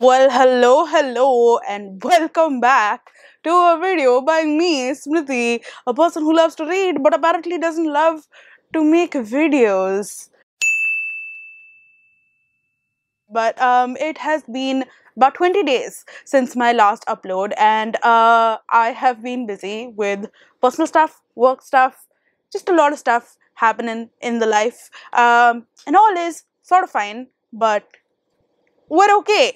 Well, hello, and welcome back to a video by me, Smriti, a person who loves to read but apparently doesn't love to make videos. But it has been about 20 days since my last upload, and I have been busy with personal stuff, work stuff, just a lot of stuff happening in the life. And all is sort of fine, but we're okay.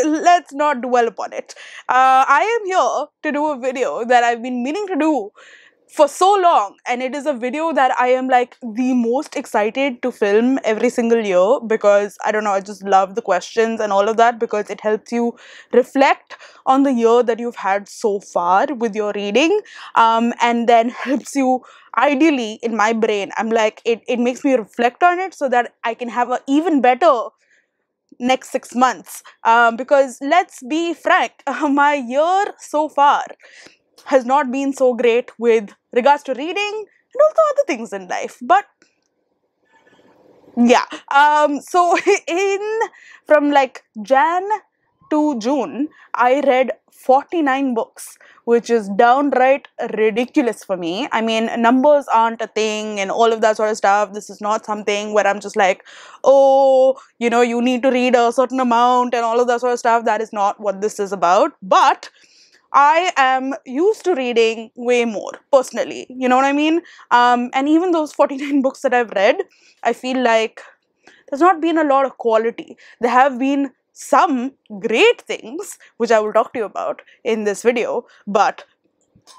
Let's not dwell upon it. I am here to do a video that I've been meaning to do for so long, and it is a video that I am like the most excited to film every single year because I don't know, I just love the questions and all of that because it helps you reflect on the year that you've had so far with your reading, and then helps you ideally in my brain. I'm like, it makes me reflect on it so that I can have an even better next 6 months. Because let's be frank, my year so far has not been so great with regards to reading and also other things in life. But yeah, so in from like Jan to June, I read 49 books, which is downright ridiculous for me. I mean, numbers aren't a thing and all of that sort of stuff. This is not something where I'm just like, oh, you need to read a certain amount and all of that sort of stuff. That is not what this is about. But I am used to reading way more personally. You know what I mean? And even those 49 books that I've read, I feel like there's not been a lot of quality. There have been some great things, which I will talk to you about in this video. But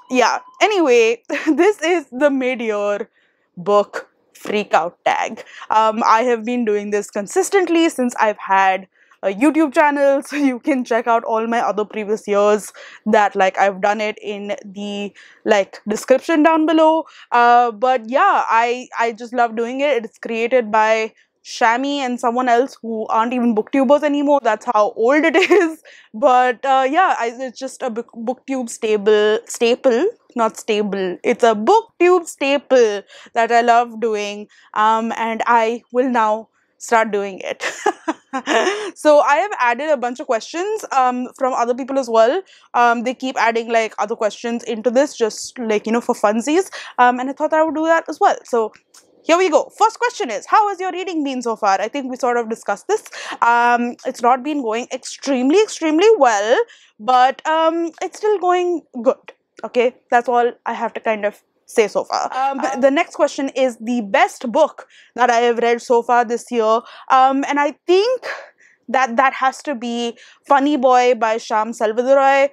yeah, anyway, this is the mid-year book freak out tag. I have been doing this consistently since I've had a YouTube channel, so you can check out all my other previous years that like I've done it in the like description down below. But yeah, I just love doing it. It's created by Shami and someone else who aren't even booktubers anymore. That's how old it is. But yeah, it's just a booktube staple, not stable. It's a booktube staple that I love doing, and I will now start doing it. So I have added a bunch of questions from other people as well. They keep adding like other questions into this, just like for funsies. And I thought I would do that as well. So here we go. First question is, how has your reading been so far? I think we sort of discussed this. It's not been going extremely well, but it's still going good. Okay, that's all I have to kind of say so far. The next question is the best book that I have read so far this year, and I think that has to be Funny Boy by Shyam Selvadurai.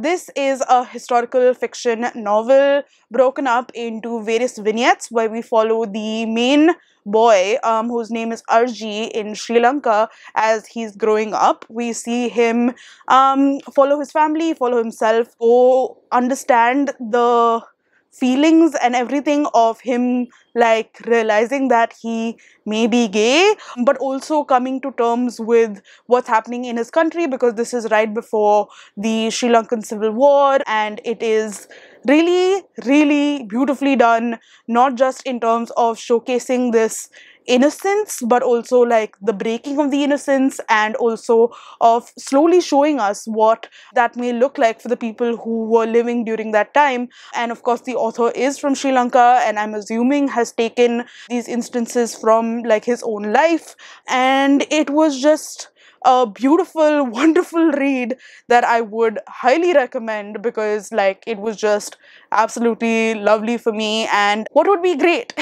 This is a historical fiction novel broken up into various vignettes where we follow the main boy, whose name is Arji, in Sri Lanka as he's growing up. We see him follow his family, follow himself, go understand the feelings and everything of him like realizing that he may be gay, but also coming to terms with what's happening in his country because this is right before the Sri Lankan Civil War, and it is really beautifully done, not just in terms of showcasing this innocence but also like the breaking of the innocence, and also of slowly showing us what that may look like for the people who were living during that time. And of course the author is from Sri Lanka, and I'm assuming has taken these instances from like his own life, and it was just a beautiful, wonderful read that I would highly recommend because like it was just absolutely lovely for me. And what would be great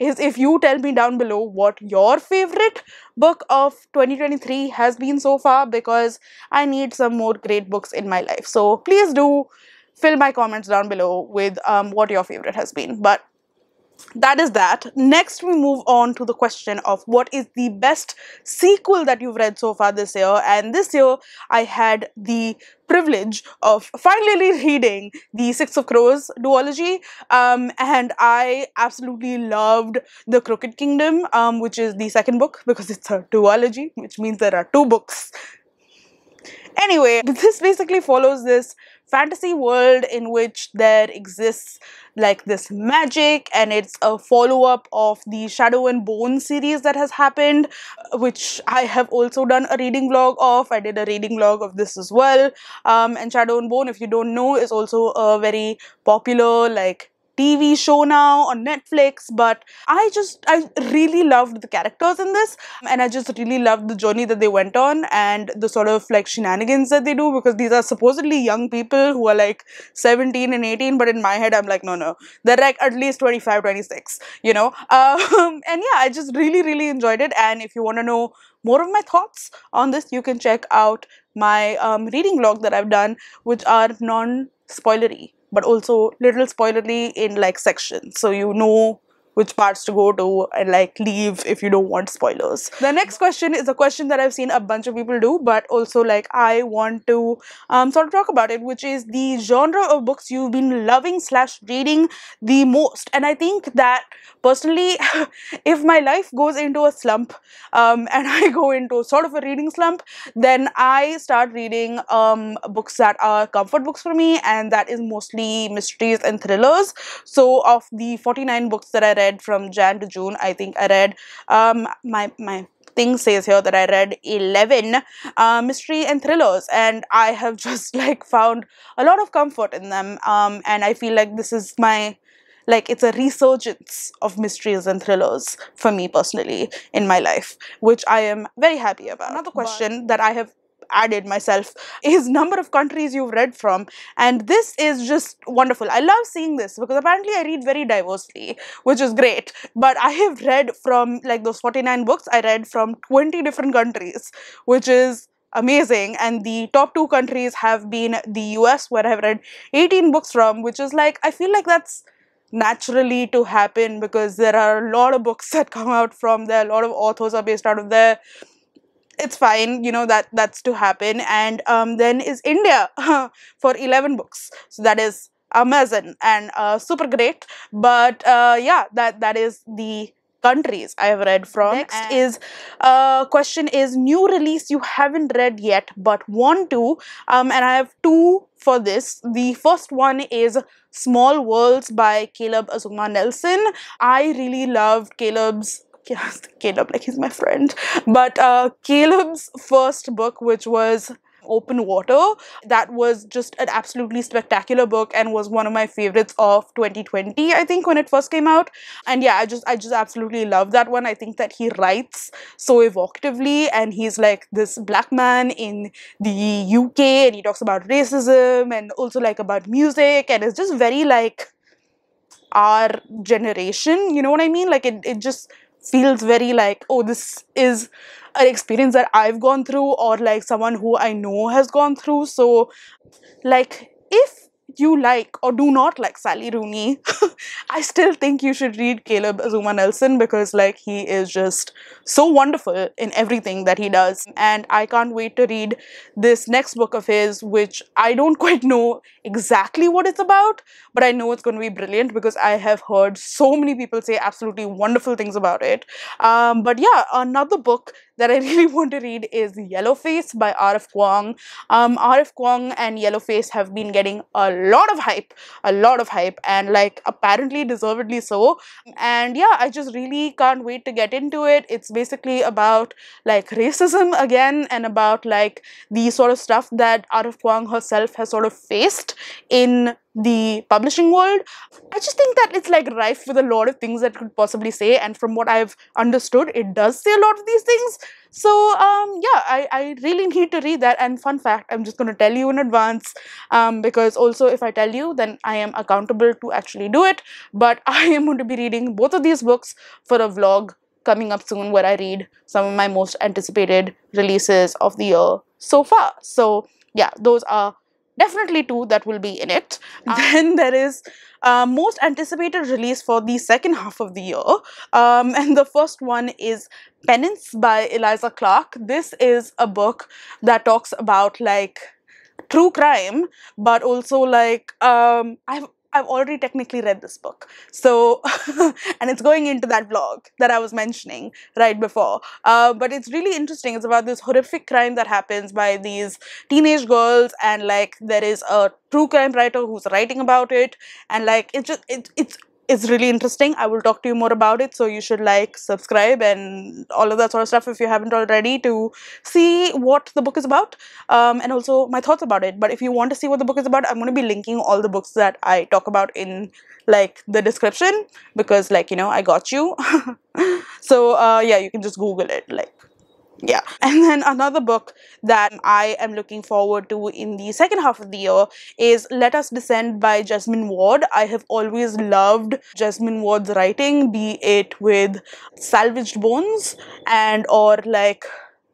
is if you tell me down below what your favorite book of 2023 has been so far, because I need some more great books in my life. So please do fill my comments down below with what your favorite has been. But that is that. Next, we move on to the question of what is the best sequel that you've read so far this year. And this year, I had the privilege of finally reading the Six of Crows duology, and I absolutely loved The Crooked Kingdom, which is the second book because it's a duology, which means there are two books. Anyway, this basically follows this fantasy world in which there exists like this magic, and it's a follow-up of the Shadow and Bone series that has happened, which I have also done a reading vlog of. I did a reading vlog of this as well. And Shadow and Bone, if you don't know, is also a very popular like TV show now on Netflix. But I really loved the characters in this, and I just really loved the journey that they went on and the sort of like shenanigans that they do, because these are supposedly young people who are like 17 and 18, but in my head I'm like, no, they're like at least 25, 26, you know. And yeah, I just really enjoyed it. And if you want to know more of my thoughts on this, you can check out my reading vlog that I've done, which are non-spoilery but also little spoilery in like sections, so you know which parts to go to and like leave if you don't want spoilers. The next question is a question that I've seen a bunch of people do, but also like I want to sort of talk about it, which is the genre of books you've been loving slash reading the most. And I think that personally, if my life goes into a slump and I go into sort of a reading slump, then I start reading books that are comfort books for me, and that is mostly mysteries and thrillers. So of the 49 books that I read from Jan to June, I think I read my thing says here that I read 11 mystery and thrillers, and I have just like found a lot of comfort in them, and I feel like this is my like it's a resurgence of mysteries and thrillers for me personally in my life, which I am very happy about. Another question that I have added myself is number of countries you've read from, and this is just wonderful. I love seeing this because apparently I read very diversely, which is great, but I have read from like those 49 books, I read from 20 different countries, which is amazing. And the top 2 countries have been the US, where I've read 18 books from, which is like, I feel like that's naturally to happen because there are a lot of books that come out from there, a lot of authors are based out of there. It's fine, you know, that's to happen. And then is India for 11 books, so that is amazing and super great. But yeah, that is the countries I have read from. Next is question is new release you haven't read yet but want to, and I have 2 for this. The first one is Small Worlds by Caleb Azuma Nelson. I really loved Caleb, like he's my friend. But Caleb's first book, which was Open Water, that was just an absolutely spectacular book and was one of my favorites of 2020, I think, when it first came out. And yeah, I just absolutely love that one. I think that he writes so evocatively, and he's like this black man in the UK, and he talks about racism and also like about music, and it's just very like our generation, you know what I mean? Like it just feels very like, oh, this is an experience that I've gone through, or like someone who I know has gone through. So like if you like or do not like Sally Rooney, I still think you should read Caleb Azuma Nelson, because like he is just so wonderful in everything that he does. And I can't wait to read this next book of his, which I don't quite know exactly what it's about, but I know it's going to be brilliant because I have heard so many people say absolutely wonderful things about it. But yeah, another book that I really want to read is Yellowface by R.F. Kuang. R.F. Kuang and Yellowface have been getting a lot of hype, and like apparently deservedly so. And yeah, I just really can't wait to get into it. It's basically about like racism again, and about like the sort of stuff that R.F. Kuang herself has sort of faced in the publishing world. I just think that it's like rife with a lot of things that could possibly say, and from what I've understood, it does say a lot of these things. So yeah, I really need to read that. And fun fact, I'm just going to tell you in advance, because also if I tell you, then I am accountable to actually do it. But I am going to be reading both of these books for a vlog coming up soon, where I read some of my most anticipated releases of the year so far. So yeah, those are definitely 2 that will be in it. Then there is most anticipated release for the second half of the year, and the first one is Penance by Eliza Clark. This is a book that talks about like true crime, but also like I've already technically read this book. So, and it's going into that blog that I was mentioning right before. But it's really interesting. It's about this horrific crime that happens by these teenage girls, and like there is a true crime writer who's writing about it, and like it's really interesting. I will talk to you more about it, so you should like subscribe and all of that sort of stuff if you haven't already, to see what the book is about, and also my thoughts about it. But if you want to see what the book is about, I'm going to be linking all the books that I talk about in like the description, because like, you know, I got you. So yeah, you can just Google it, like, yeah. And then another book that I am looking forward to in the second half of the year is Let Us Descend by Jesmyn Ward. I have always loved Jesmyn Ward's writing, be it with Salvaged Bones and or like,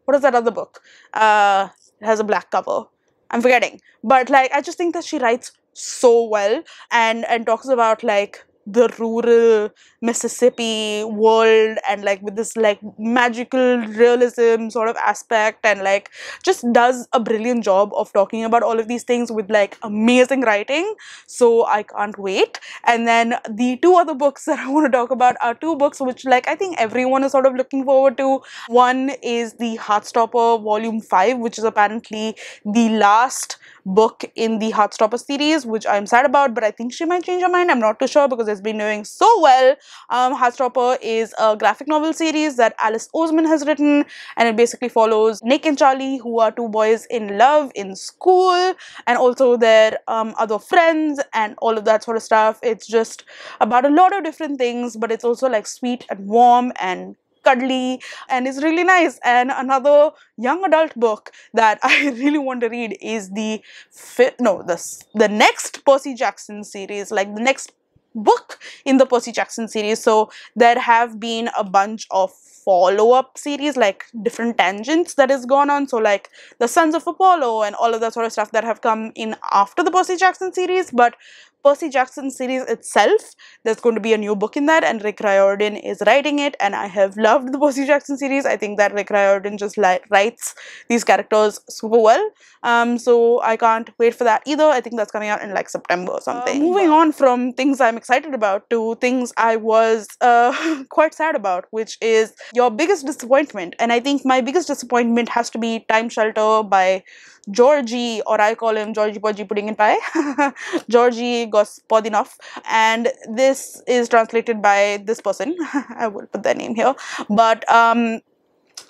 what is that other book? It has a black cover. I'm forgetting. But like, I just think that she writes so well, and talks about like the rural Mississippi world, and like with this like magical realism sort of aspect, and like just does a brilliant job of talking about all of these things with like amazing writing. So I can't wait. And then the two other books that I want to talk about are two books which like I think everyone is sort of looking forward to. One is the Heartstopper Volume 5, which is apparently the last book in the Heartstopper series, which I'm sad about, but I think she might change her mind. I'm not too sure because it's been doing so well. Heartstopper is a graphic novel series that Alice Oseman has written, and it basically follows Nick and Charlie, who are two boys in love in school, and also their other friends and all of that sort of stuff. It's just about a lot of different things, but it's also like sweet and warm and cuddly, and it's really nice. And another young adult book that I really want to read is the next Percy Jackson series, like the next book in the Percy Jackson series. So there have been a bunch of follow-up series, like different tangents that has gone on, so like the Sons of Apollo and all of that sort of stuff that have come in after the Percy Jackson series. But Percy Jackson series itself, there's going to be a new book in that, and Rick Riordan is writing it, and I have loved the Percy Jackson series. I think that Rick Riordan just writes these characters super well. So I can't wait for that either. I think that's coming out in like September or something. Moving on from things I'm excited about to things I was quite sad about, which is your biggest disappointment. And I think my biggest disappointment has to be Time Shelter by Georgi, or I call him Georgi Podgy Pudding and Pie, Georgi Gospodinov, and this is translated by this person. I will put their name here, but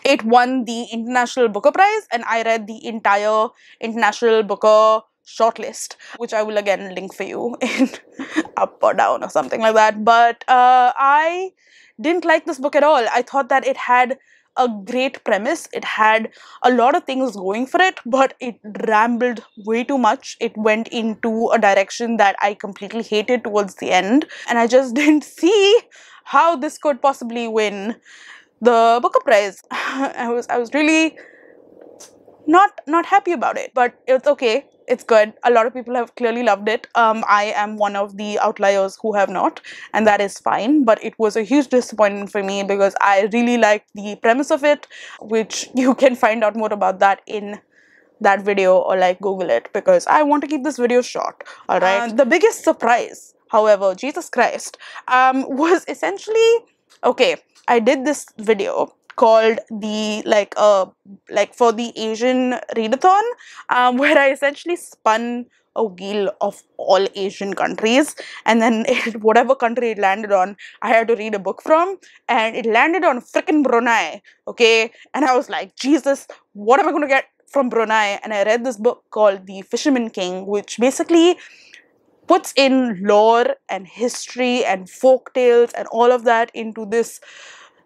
it won the International Booker Prize, and I read the entire International Booker shortlist, which I will again link for you in up or down or something like that. But I didn't like this book at all. I thought that it had a great premise, it had a lot of things going for it, but it rambled way too much. It went into a direction that I completely hated towards the end, and I just didn't see how this could possibly win the Booker Prize. I was really not happy about it, but it's okay. It's good. A lot of people have clearly loved it. I am one of the outliers who have not, and that is fine. But it was a huge disappointment for me because I really liked the premise of it, which you can find out more about that in that video, or like Google it, because I want to keep this video short. All right. The biggest surprise, however, Jesus Christ, was essentially, okay, I did this video called the like for the Asian readathon, where I essentially spun a wheel of all Asian countries, and then whatever country it landed on, I had to read a book from, and it landed on frickin' Brunei. Okay, and I was like, Jesus, what am I going to get from Brunei? And I read this book called The Fisherman King, which basically puts in lore and history and folk tales and all of that into this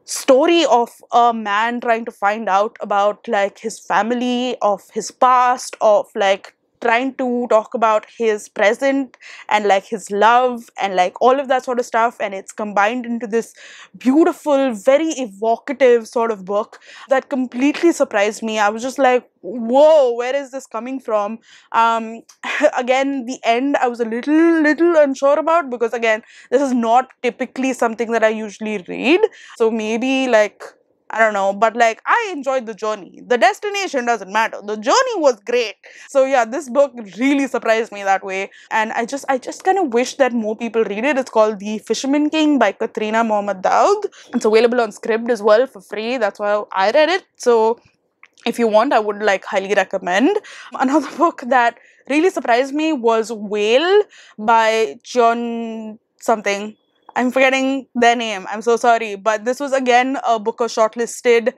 story of a man trying to find out about like his family, of his past, of like trying to talk about his present and like his love and like all of that sort of stuff, and it's combined into this beautiful, very evocative sort of book that completely surprised me. I was just like, whoa, where is this coming from? Again, the end I was a little unsure about, because again, this is not typically something that I usually read, so maybe like I don't know, but like I enjoyed the journey. The destination doesn't matter. The journey was great. So yeah, this book really surprised me that way. And I just kind of wish that more people read it. It's called The Fisherman King by Katrina Mohammed Daud. It's available on Scribd as well for free. That's why I read it. So if you want, I would like highly recommend. Another book that really surprised me was Whale by John something. I'm forgetting their name. I'm so sorry, but this was again a Booker shortlisted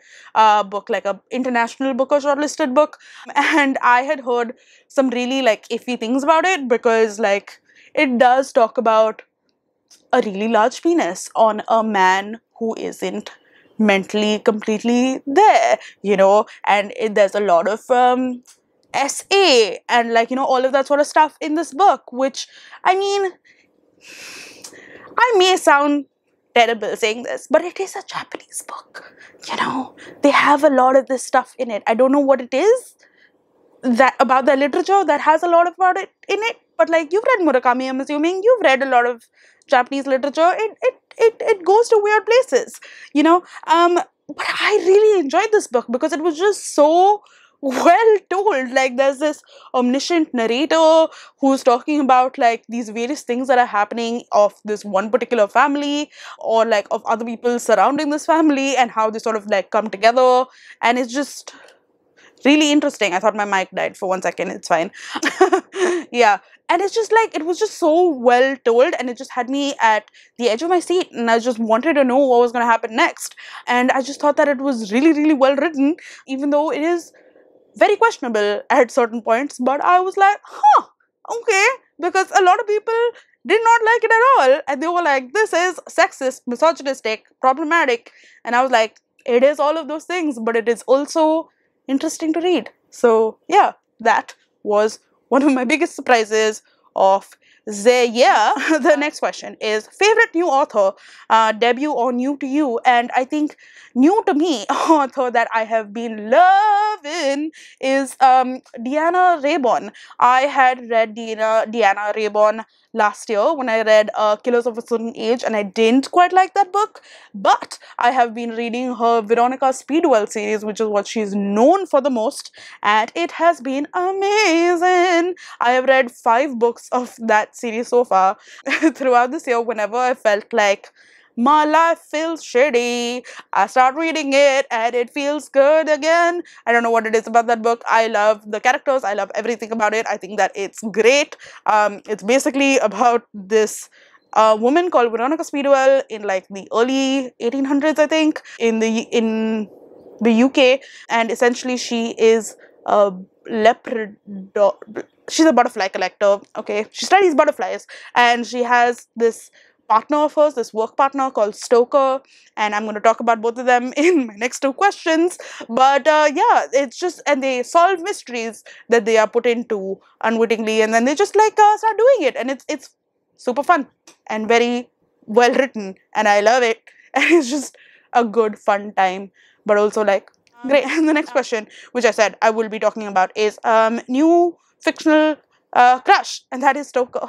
book, like a international Booker shortlisted book, and I had heard some really like iffy things about it because like it does talk about a really large penis on a man who isn't mentally completely there, and there's a lot of SA and like all of that sort of stuff in this book, which I mean, I may sound terrible saying this, but it is a Japanese book. They have a lot of this stuff in it. I don't know what it is that about the literature that has a lot about it in it, but like you've read Murakami, I'm assuming you've read a lot of Japanese literature. It goes to weird places, but I really enjoyed this book because it was just so well told. Like there's this omniscient narrator who's talking about like these various things that are happening of this one particular family or like of other people surrounding this family and how they sort of like come together, and it's just really interesting. I thought my mic died for 1 second. It's fine. Yeah. And it's just like, it was just so well told and it just had me at the edge of my seat and I just wanted to know what was going to happen next. And I just thought that it was really, really well written, even though it is very questionable at certain points. But I was like, okay. Because a lot of people did not like it at all. And they were like, this is sexist, misogynistic, problematic. And I was like, it is all of those things, but it is also interesting to read. So yeah, that was one of my biggest surprises of the year. The next question is favorite new author, debut or new to you? And I think new to me author that I have been loving is Deanna Raybourn. I had read Deanna Raybourn last year when I read Killers of a Certain Age, and I didn't quite like that book, but I have been reading her Veronica Speedwell series, which is what she's known for the most, and it has been amazing. I have read 5 books of that series so far. Throughout this year, whenever I felt like my life feels shitty, I start reading it and it feels good again. I don't know what it is about that book. I love the characters. I love everything about it. I think that it's great. It's basically about this woman called Veronica Speedwell in like the early 1800s, I think, in the UK, and essentially she is a she's a butterfly collector. Okay, she studies butterflies, and she has this partner of hers, this work partner called Stoker, and I'm going to talk about both of them in my next 2 questions. But yeah, it's just, and they solve mysteries that they are put into unwittingly, and then they just like start doing it, and it's super fun and very well written, and I love it, and it's just a good fun time, but also like great. And the next question, which I said I will be talking about, is new fictional crush, and that is Stoker.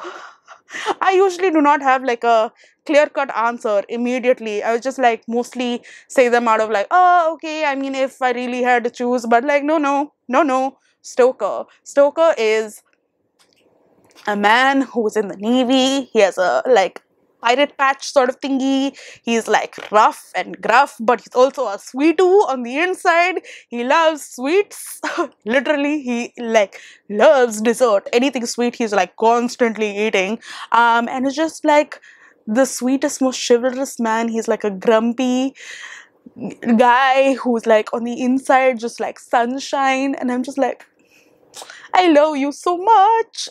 I usually do not have like a clear-cut answer immediately. I would just like mostly say them out of like, oh, okay, I mean, if I really had to choose, but like, no, Stoker. Stoker is a man who's in the Navy. He has a like pirate patch sort of thingy. He's like rough and gruff, but he's also a sweeto on the inside. He loves sweets. Literally, he like loves dessert. Anything sweet, he's like constantly eating. And it's just like the sweetest, most chivalrous man. He's like a grumpy guy who's like on the inside just like sunshine, and I'm just like, I love you so much.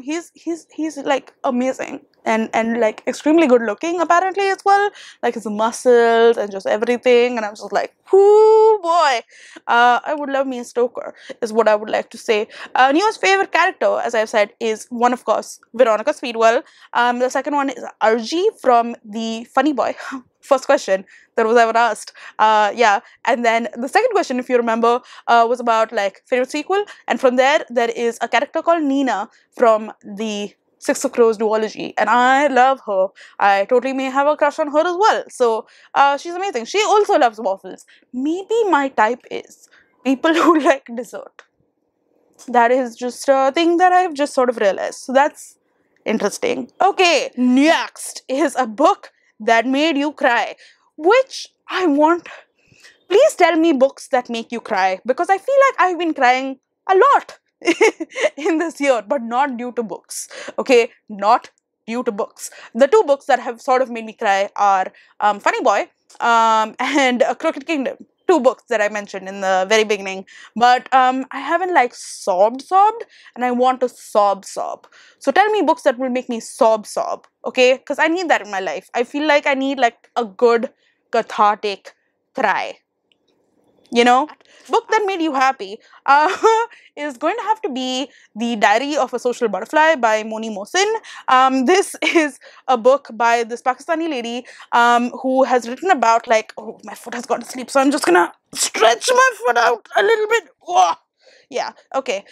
He's like amazing and like extremely good looking apparently as well. Like his muscles and just everything, and I'm just like, whoo boy. I would love me a Stoker is what I would like to say. Neo's favorite character, as I've said, is one of course Veronica Speedwell. The second one is Archie from The Funny Boy. First question that was ever asked. Yeah, and then the second question, if you remember, was about like favorite sequel, and from there is a character called Nina from the Six of Crows duology, and I love her. I totally may have a crush on her as well. So she's amazing. She also loves waffles. Maybe my type is people who like dessert. That is just a thing that I've just sort of realized. So that's interesting. Okay, next is a book that made you cry, which I want. Please tell me books that make you cry, because I feel like I've been crying a lot in this year, but not due to books. Okay, not due to books. The two books that have sort of made me cry are Funny Boy and Crooked Kingdom. Two books that I mentioned in the very beginning, but I haven't like sobbed, and I want to sob. So tell me books that will make me sob, okay? Because I need that in my life. I feel like I need like a good cathartic cry. You know, book that made you happy is going to have to be The Diary of a Social Butterfly by Moni Mohsin. This is a book by this Pakistani lady who has written about like, oh, my foot has gone to sleep, so I'm just gonna stretch my foot out a little bit. Whoa. Yeah, okay.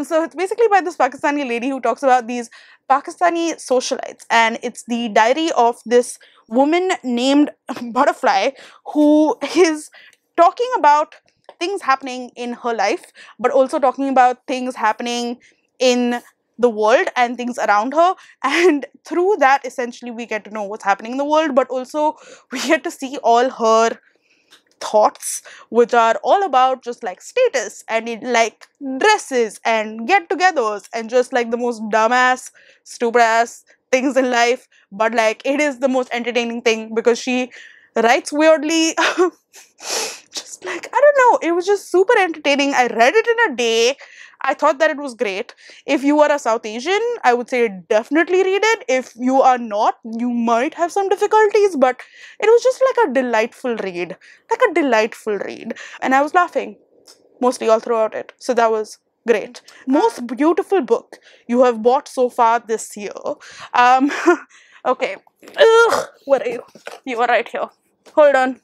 So it's basically by this Pakistani lady who talks about these Pakistani socialites, and it's the diary of this woman named Butterfly who is talking about things happening in her life, but also talking about things happening in the world and things around her. And through that, essentially, we get to know what's happening in the world, but also we get to see all her thoughts, which are all about just like status and like dresses and get-togethers and just like the most dumbass, stupid ass things in life. But like it is the most entertaining thing because she writes weirdly. Just like, I don't know, it was just super entertaining. I read it in a day. I thought that it was great. If you are a South Asian, I would say definitely read it. If you are not, you might have some difficulties, but it was just like a delightful read. Like a delightful read. And I was laughing mostly all throughout it. So that was great. Most beautiful book you have bought so far this year. Okay. Ugh, where are you? You are right here. Hold on.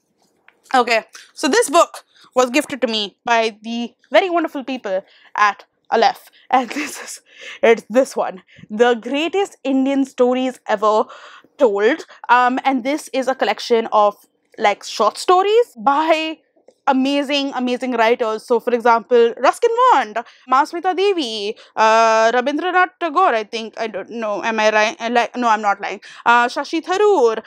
Okay, so this book was gifted to me by the very wonderful people at Aleph, and it's this one, The Greatest Indian Stories Ever Told. And this is a collection of like short stories by amazing writers. So for example, Ruskin Bond, Masmita Devi, Rabindranath Tagore, I think, I don't know, am I right? Like, no, I'm not lying. Shashi Tharoor,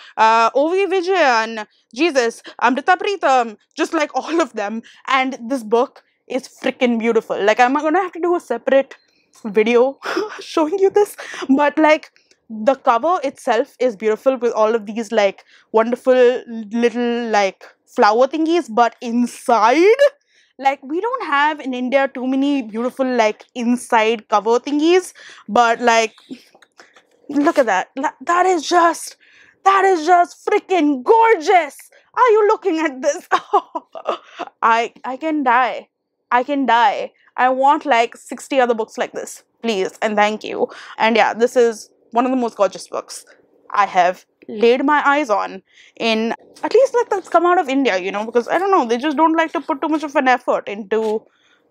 O.V. Vijayan, Jesus, Amrita Pritam, just like all of them. And this book is freaking beautiful. Like, I'm gonna have to do a separate video showing you this, but like the cover itself is beautiful with all of these like wonderful little like flower thingies, but inside, like, we don't have in India too many beautiful like inside cover thingies, but like, look at that. That is just freaking gorgeous. Are you looking at this? I can die. I can die. I want like 60 other books like this, please and thank you. And yeah, this is one of the most gorgeous books I have laid my eyes on in, at least like that's come out of India, you know, because I don't know, they just don't like to put too much of an effort into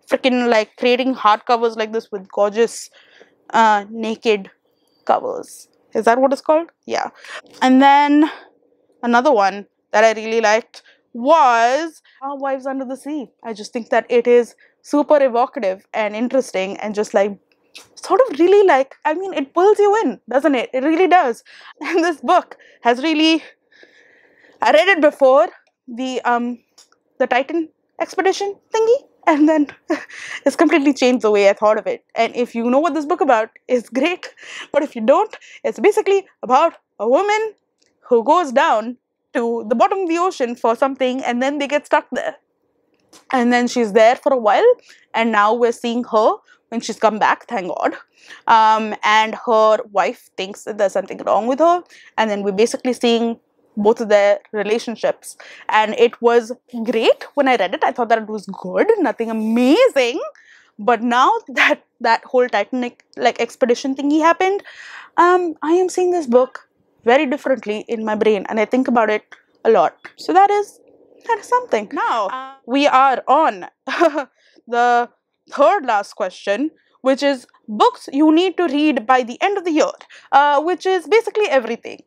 freaking like creating hardcovers like this with gorgeous naked covers. Is that what it's called? Yeah. And then another one that I really liked was Our Wives Under the Sea. I just think that it is super evocative and interesting and just like sort of really like, I mean, it pulls you in, doesn't it? It really does. And this book has really, I read it before the Titan expedition thingy, and then it's completely changed the way I thought of it. And if you know what this book about, it's great. But if you don't, it's basically about a woman who goes down to the bottom of the ocean for something, and then they get stuck there. And then she's there for a while, and now we're seeing her when she's come back, thank God. And her wife thinks that there's something wrong with her, and then we're basically seeing both of their relationships. And it was great when I read it. I thought that it was good, nothing amazing. But now that that whole Titanic like expedition thingy happened, I am seeing this book very differently in my brain, and I think about it a lot. So that is something. Now we are on the third last question, which is books you need to read by the end of the year, which is basically everything.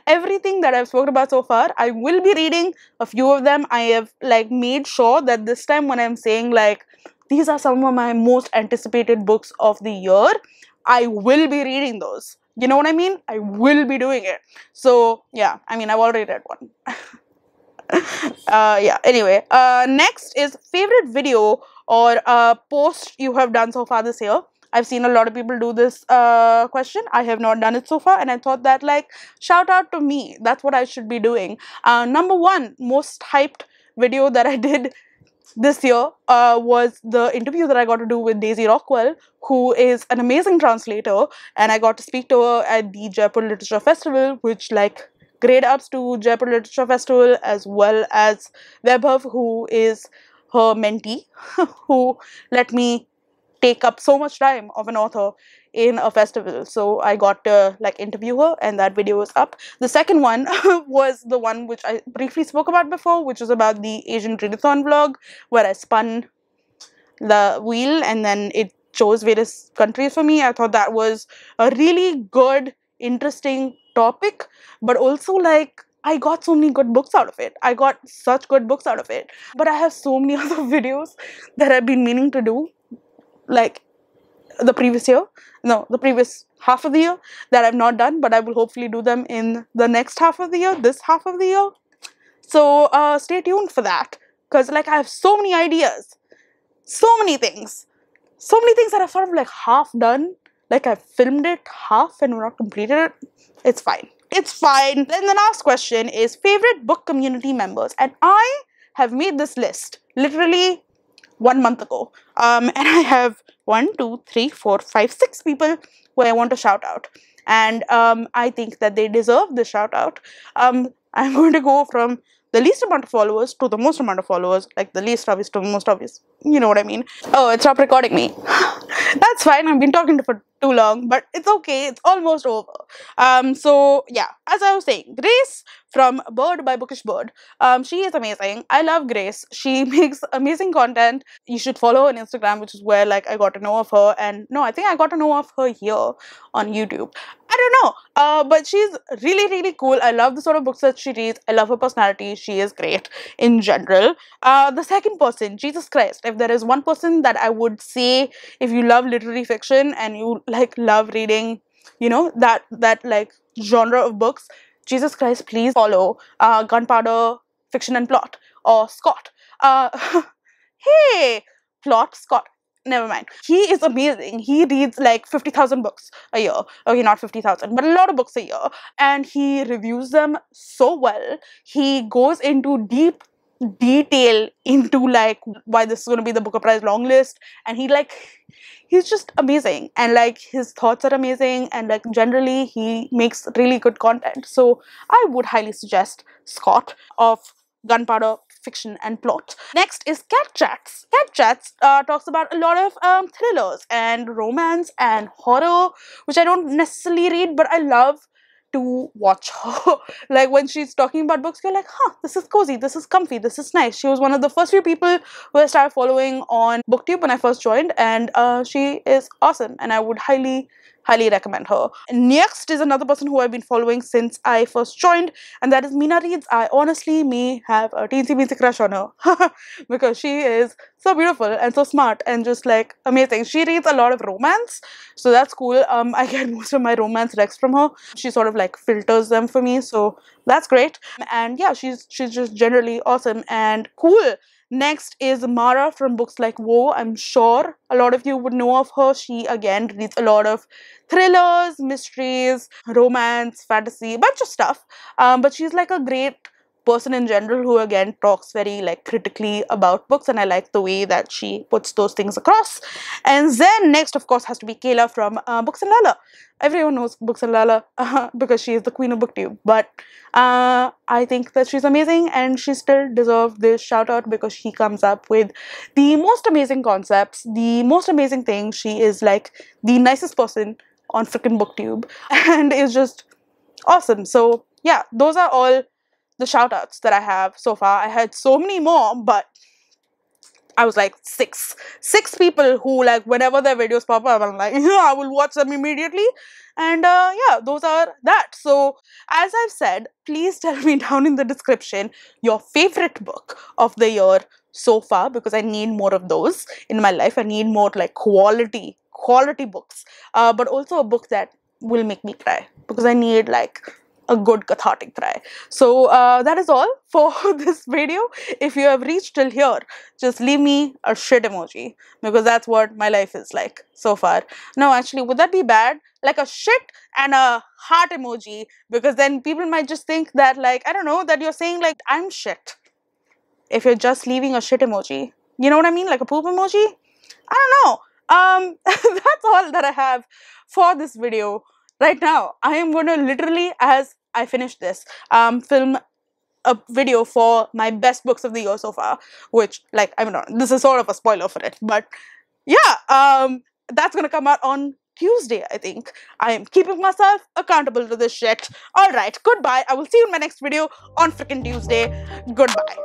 Everything that I've spoken about so far, I will be reading a few of them. I have like made sure that this time when I'm saying like these are some of my most anticipated books of the year, I will be reading those. You know what I mean? I will be doing it. So yeah, I mean, I've already read one. Yeah, anyway, next is favorite video or post you have done so far this year. I've seen a lot of people do this question. I have not done it so far, and I thought that like shout out to me. That's what I should be doing. Number one most hyped video that I did this year was the interview that I got to do with Daisy Rockwell, who is an amazing translator, and I got to speak to her at the Jaipur Literature Festival, which like great ups to Jaipur Literature Festival, as well as Vaibhav, who is her mentee, who let me take up so much time of an author in a festival. So I got to like interview her, and that video is up. The second one was the one which I briefly spoke about before, which was about the Asian Readathon vlog, where I spun the wheel and then it chose various countries for me. I thought that was a really good, interesting topic, but also like I got so many good books out of it. I got such good books out of it. But I have so many other videos that I've been meaning to do, like the previous year, no, the previous half of the year, that I've not done, but I will hopefully do them in the next half of the year, this half of the year. So stay tuned for that, because like I have so many ideas, so many things that are sort of like half done, like I filmed it half and not completed it. It's fine. It's fine. Then the last question is favorite book community members, and I have made this list literally 1 month ago, and I have 6 people who I want to shout out, and I think that they deserve the shout out. I'm going to go from the least amount of followers to the most amount of followers, like the least obvious to the most obvious. You know what I mean? Oh, it stopped recording me. That's fine. I've been talking for too long, but it's okay. It's almost over. So yeah, as I was saying, Grace from Bird by Bookish Bird. She is amazing. I love Grace. She makes amazing content. You should follow her on Instagram, which is where like I got to know of her. And no, I think I got to know of her here on YouTube. I don't know. But she's really, really cool. I love the sort of books that she reads. I love her personality. She is great in general. The second person, Jesus Christ. If there is one person that I would say, if you love literary fiction and you like love reading, you know, that like genre of books, Jesus Christ, please follow Gunpowder Fiction and Plot, or Scott. Hey, Plot Scott. Never mind. He is amazing. He reads like 50,000 books a year. Okay, not 50,000, but a lot of books a year. And he reviews them so well. He goes into deep detail into like why this is going to be the Booker Prize long list. And he's just amazing. And like his thoughts are amazing. And like generally he makes really good content. So I would highly suggest Scott of Gunpowder Fiction and Plot. Next is Cat Chats. Cat Chats talks about a lot of thrillers and romance and horror, which I don't necessarily read, but I love to watch her. Like when she's talking about books, you're like, huh, this is cozy, this is comfy, this is nice. She was one of the first few people who I started following on BookTube when I first joined, and she is awesome, and I would highly recommend her. Next is another person who I've been following since I first joined, and that is Meena Reads. I honestly may have a teensy crush on her because she is so beautiful and so smart and just like amazing. She reads a lot of romance, so that's cool. I get most of my romance recs from her. She sort of like filters them for me, so that's great. And yeah, she's just generally awesome and cool. Next is Mara from Books Like Woe. I'm sure a lot of you would know of her. She again reads a lot of thrillers, mysteries, romance, fantasy, a bunch of stuff. But she's like a great person in general who again talks very like critically about books, and I like the way that she puts those things across. And then next of course has to be Kayla from Books and Lala. Everyone knows Books and Lala because she is the queen of booktube, but I think that she's amazing and she still deserves this shout out because she comes up with the most amazing concepts, the most amazing things. She is like the nicest person on freaking booktube and is just awesome. So yeah, those are all the shout outs that I have so far. I had so many more, but I was like six people who, like, whenever their videos pop up, I'm like, yeah, I will watch them immediately. And yeah, those are that. So as I've said, please tell me down in the description your favorite book of the year so far, because I need more of those in my life. I need more like quality books, but also a book that will make me cry, because I need like a good cathartic cry. So that is all for this video. If you have reached till here, just leave me a shit emoji, because that's what my life is like so far. No, actually, would that be bad? Like a shit and a heart emoji, because then people might just think that, like, I don't know, that you're saying like I'm shit if you're just leaving a shit emoji. You know what I mean? Like a poop emoji? I don't know. That's all that I have for this video right now. I am going to literally, as I finish this, film a video for my best books of the year so far, which, like, I mean, this is sort of a spoiler for it, but yeah, that's going to come out on Tuesday, I think. I am keeping myself accountable to this shit. All right, goodbye. I will see you in my next video on freaking Tuesday. Goodbye.